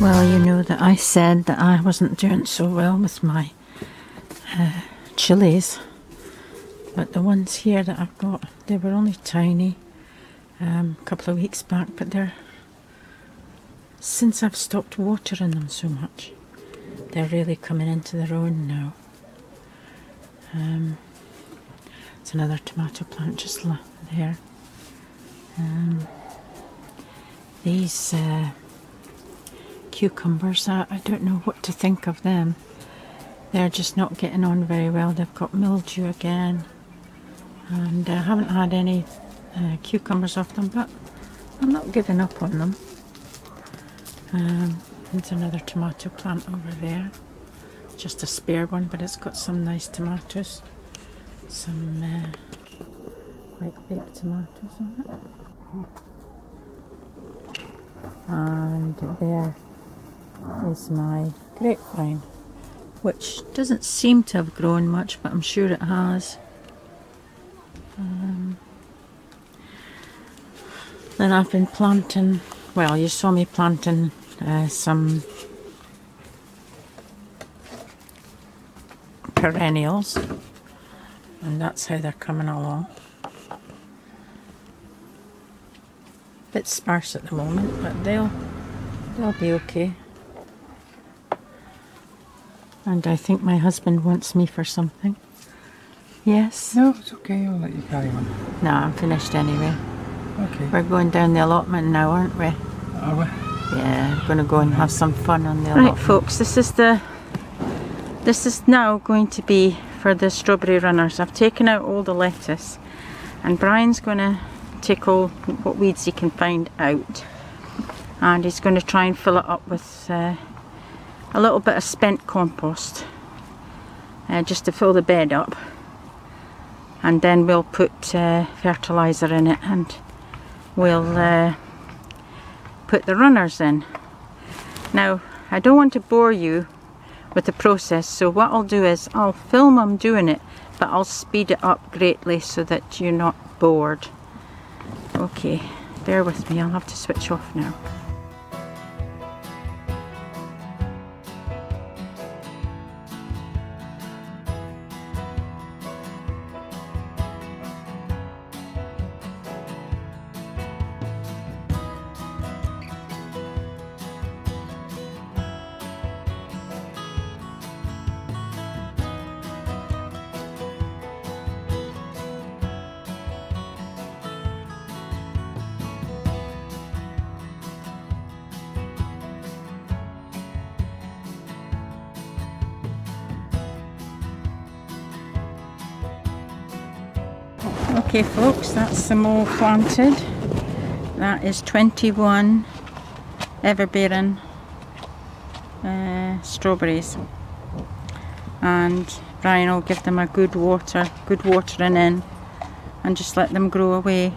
Well, you know that I said that I wasn't doing so well with my chilies, but the ones here that I've got, they were only tiny a couple of weeks back, but they're, since I've stopped watering them so much, they're really coming into their own now. It's another tomato plant just there. These cucumbers, I don't know what to think of them. They're just not getting on very well. They've got mildew again, and I haven't had any cucumbers off them, but I'm not giving up on them. There's another tomato plant over there, just a spare one, but it's got some nice tomatoes, some quite big tomatoes on it. And there is my grapevine, which doesn't seem to have grown much, but I'm sure it has. Then I've been planting, well, you saw me planting some perennials, and that's how they're coming along. Bit sparse at the moment, but they'll be okay. And I think my husband wants me for something. Yes? No, it's okay, I'll let you carry on. No, I'm finished anyway. Okay. We're going down the allotment now, aren't we? Are we? Yeah, I'm going to go and have some fun on the allotment. Right, folks, this is now going to be for the strawberry runners. I've taken out all the lettuce, and Brian's going to take all what weeds he can find out, and he's going to try and fill it up with a little bit of spent compost, just to fill the bed up, and then we'll put fertilizer in it, and we'll put the runners in. Now, I don't want to bore you with the process, so what I'll do is I'll film them doing it, but I'll speed it up greatly so that you're not bored. Okay, bear with me, I'll have to switch off now. Okay folks, that's them all planted. That is 21 ever-bearing strawberries, and Brian will give them a good watering in, and just let them grow away.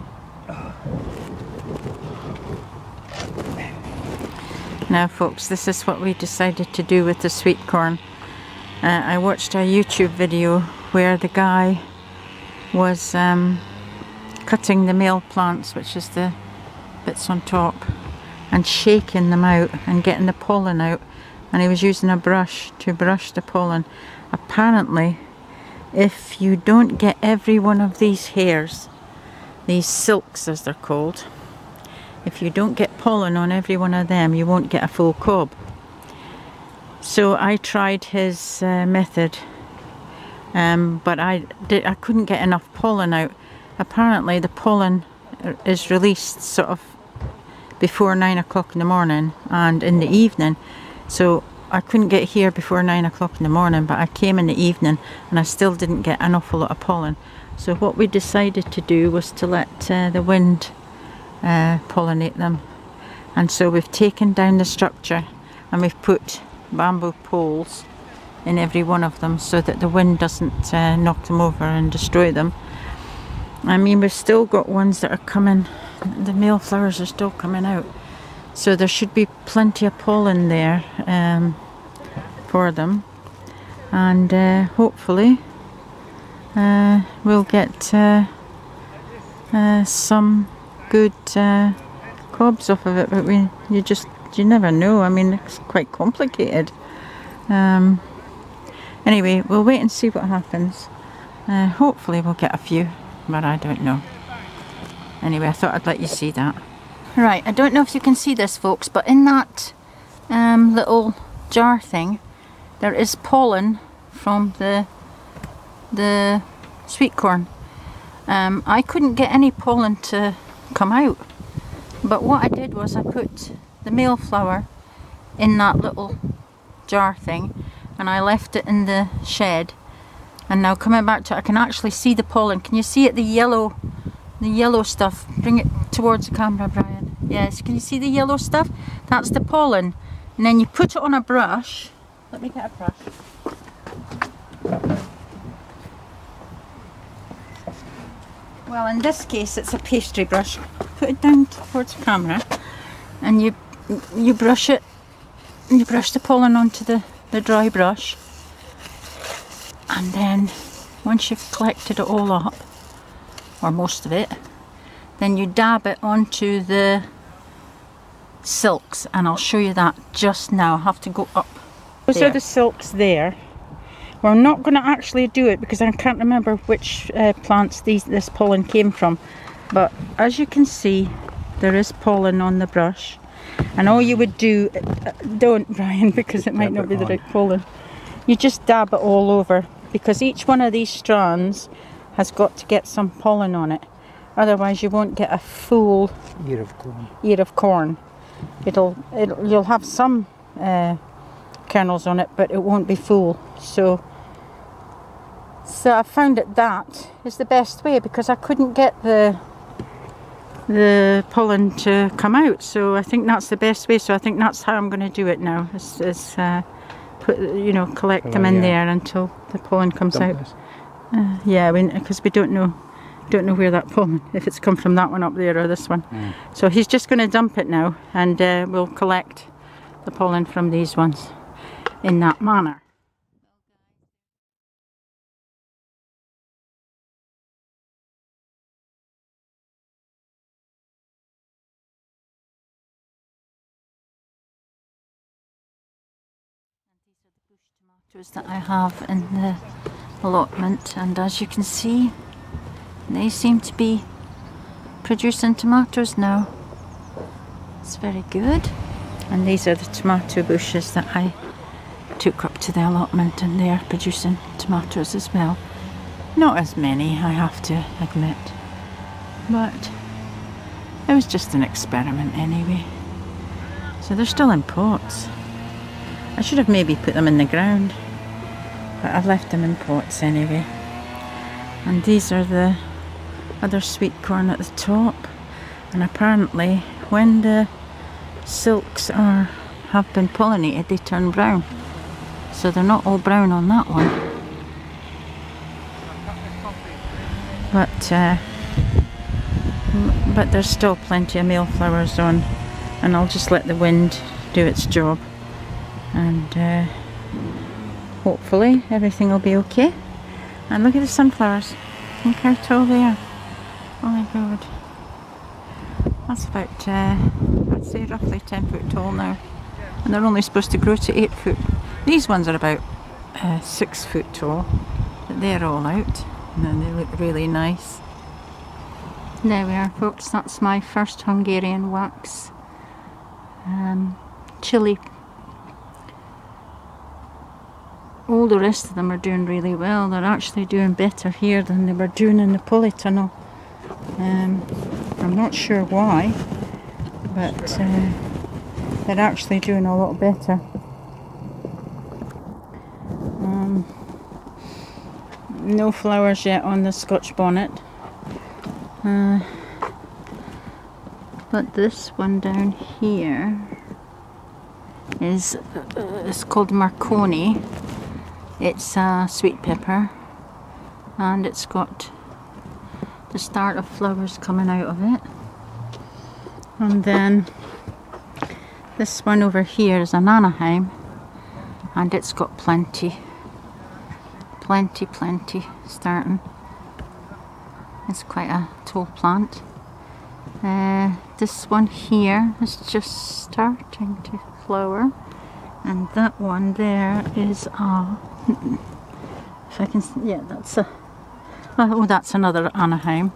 Now folks, this is what we decided to do with the sweet corn. I watched a YouTube video where the guy was cutting the male plants, which is the bits on top, and shaking them out and getting the pollen out, and he was using a brush to brush the pollen. Apparently, if you don't get every one of these hairs, these silks as they're called, if you don't get pollen on every one of them, you won't get a full cob. So I tried his method, but I couldn't get enough pollen out. Apparently the pollen is released sort of before 9 o'clock in the morning and in the evening, so I couldn't get here before 9 o'clock in the morning, but I came in the evening and I still didn't get an awful lot of pollen. So what we decided to do was to let the wind pollinate them, and so we've taken down the structure and we've put bamboo poles in every one of them so that the wind doesn't knock them over and destroy them. I mean, we've still got ones that are coming, the male flowers are still coming out, so there should be plenty of pollen there for them, and hopefully we'll get some good cobs off of it, but you never know. I mean, it's quite complicated. Anyway, we'll wait and see what happens. Hopefully we'll get a few, but I don't know. Anyway, I thought I'd let you see that. Right, I don't know if you can see this, folks, but in that little jar thing, there is pollen from the sweet corn. I couldn't get any pollen to come out, but what I did was I put the male flower in that little jar thing, and I left it in the shed. And now coming back to it, I can actually see the pollen. Can you see it? The yellow stuff. Bring it towards the camera, Brian. Yes, can you see the yellow stuff? That's the pollen. And then you put it on a brush. Let me get a brush. Well, in this case, it's a pastry brush. Put it down towards the camera, and you brush it. And you brush the pollen onto the dry brush. And then once you've collected it all up, or most of it, then you dab it onto the silks, and I'll show you that just now. I'll have to go up. Those are the silks there. We're not going to actually do it because I can't remember which plants this pollen came from, but as you can see, there is pollen on the brush. And all you would do, don't Brian, because it might not be the right pollen, you just dab it all over, because each one of these strands has got to get some pollen on it, otherwise you won't get a full ear of corn. You'll have some kernels on it, but it won't be full. So I found that is the best way, because I couldn't get the pollen to come out, so I think that's the best way. So I think that's how I'm going to do it now, is collect them in there until the pollen comes out. Yeah, because we don't know where that pollen, if it's come from that one up there or this one. So he's just going to dump it now, and we'll collect the pollen from these ones in that manner. Tomatoes that I have in the allotment, and as you can see, they seem to be producing tomatoes now. It's very good. And these are the tomato bushes that I took up to the allotment, and they are producing tomatoes as well. Not as many, I have to admit, but it was just an experiment anyway. So they're still in pots. I should have maybe put them in the ground, but I've left them in pots anyway. And these are the other sweet corn at the top, and apparently when the silks have been pollinated, they turn brown, so they're not all brown on that one, but there's still plenty of male flowers on, and I'll just let the wind do its job, and hopefully everything will be okay. And look at the sunflowers, look how tall they are. Oh my god, that's about I'd say roughly 10 foot tall now, and they're only supposed to grow to 8 foot. These ones are about 6 foot tall, but they're all out, and they look really nice. There we are, folks, that's my first Hungarian wax chili. All the rest of them are doing really well. They're actually doing better here than they were doing in the polytunnel. I'm not sure why, but they're actually doing a lot better. No flowers yet on the Scotch bonnet, but this one down here is it's called Marconi. It's a sweet pepper, and it's got the start of flowers coming out of it. And then this one over here is an Anaheim, and it's got plenty starting. It's quite a tall plant. this one here is just starting to flower, and that one there is if I can, yeah, that's a, oh, that's another Anaheim.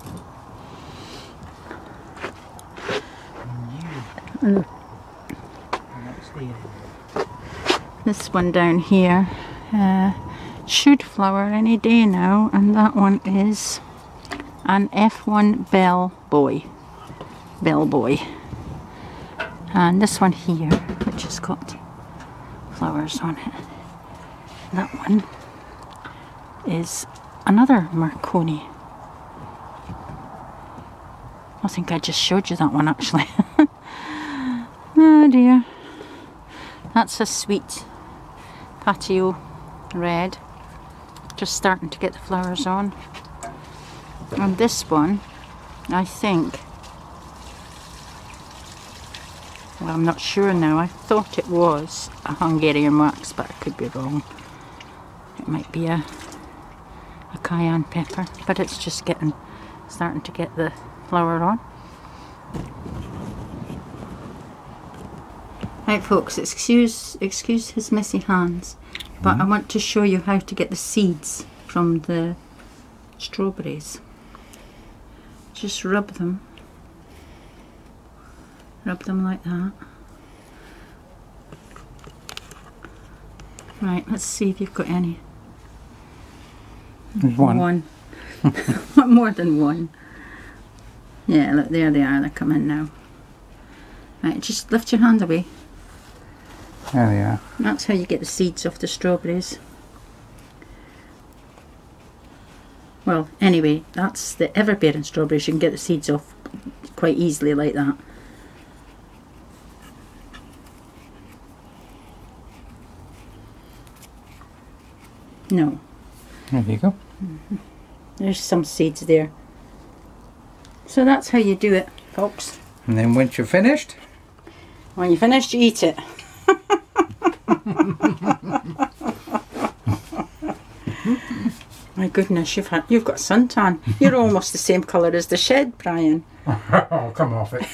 And this one down here should flower any day now, and that one is an F1 bellboy. And this one here, which has got flowers on it, that one is another Marconi. I think I just showed you that one actually. Oh dear. That's a sweet patio red, just starting to get the flowers on. And this one, I think, well, I'm not sure now, I thought it was a Hungarian wax, but I could be wrong. It might be a cayenne pepper, but it's just starting to get the flower on. Right folks, excuse his messy hands, but I want to show you how to get the seeds from the strawberries. Just rub them like that. Right, let's see if you've got any. There's one. More than one. Yeah, look, there they are, they're coming now. Right, just lift your hand away. There they are. That's how you get the seeds off the strawberries. Well, anyway, that's the ever-bearing strawberries. You can get the seeds off quite easily like that. No. There you go. There's some seeds there. So that's how you do it, folks. And then once you're finished, when you're finished, you eat it. My goodness, you've got suntan. You're almost the same colour as the shed, Brian. oh, come off it.